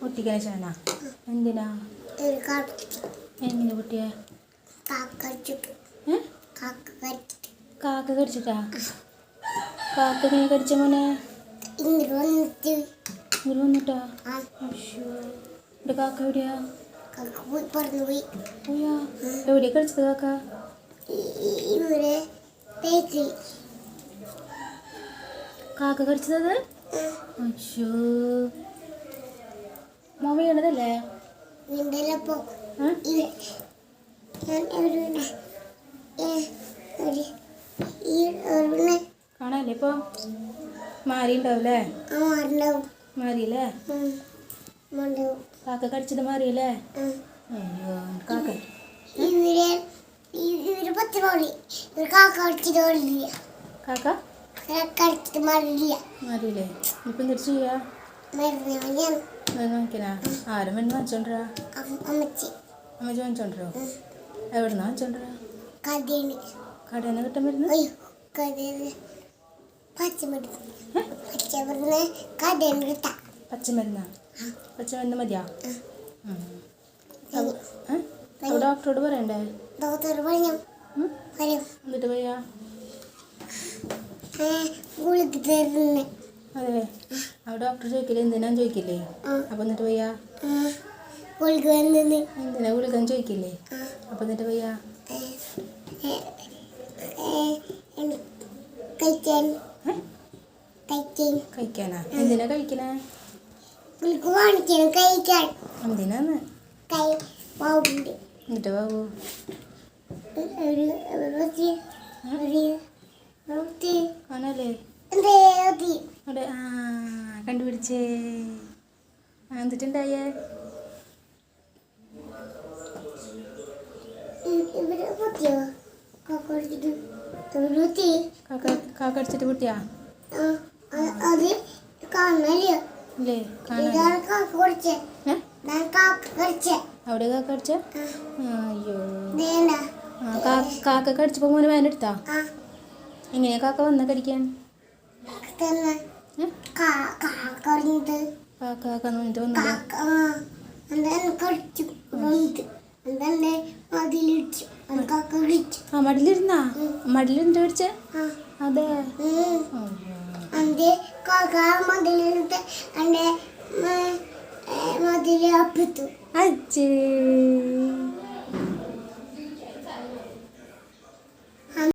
ഒട്ടിക്കണ ചാന എന്തിനാ എങ്ങനെ പൊട്ടിയ കാക്ക കടിച്ചിട്ടാ കാക്ക എങ്ങനെ കടിച്ച മോനെ ഇങ്ങോട്ട് വന്നിട്ടാ ഇവിടെ കാക്ക എവിടെയാ പോയാ എവിടെയാ കടിച്ചത് കാക്ക കാക്ക കടിച്ചത് അയ്യോ മോൻ വീണതല്ലേ കാണാല്ലേ ഇപ്പൊ മാരി ഉണ്ടാവൂലേ മാറിയല്ലേ കാക്ക കടിച്ചത് മാറിയല്ലേ അയ്യോ കാക്ക കാക്ക മാറിയില്ലേ ഇപ്പം എന്തിട്ട് ചെയ്യാ വാങ്ങിക്കനാ ആരും മരുന്ന് വാങ്ങിച്ചോണ്ടരാ അമ്മച്ചി വാങ്ങിച്ചോണ്ടരോ എവിടുന്നാ വാങ്ങിച്ചോണ്ടരാ കടേന്ന് കിട്ടാൻ മരുന്ന് പച്ചമരുന്നാ പച്ചമരുന്ന് മതിയാ ഡോക്ടറോട് പറയണ്ടേ എന്നിട്ട് പോയാ അതെ ആ ഡോക്ടർ ചോദിക്കില്ലേ എന്തിനാ ചോദിക്കില്ലേ അപ്പൊ എന്നിട്ട് പോയാ എന്തിനാ ഗുളിക ചോദിക്കില്ലേ അപ്പൊ എന്നിട്ട് പോയാ കഴിക്കാനാ എന്തിനാ കഴിക്കണേ എന്തിനാന്ന് എന്നിട്ട് ബാബു ആണല്ലേ അവിടെ കണ്ടുപിടിച്ചേ എന്നിട്ടുണ്ടായേ കാക്ക അടിച്ചിട്ട് പൊട്ടിയാ ഇല്ലേ അവിടെ കാക്ക അടിച്ച അയ്യോ കാക്ക കടിച്ചപ്പോ മോനെ വേനെടുത്താ എങ്ങനെയാ കാക്ക വന്ന കടിക്കാൻ കാക്ക വന്നിട്ട് വന്നില്ല മടിലിരുന്നാ മടിലിരുന്ന് കടിച്ചേ അതെ അച്ഛേ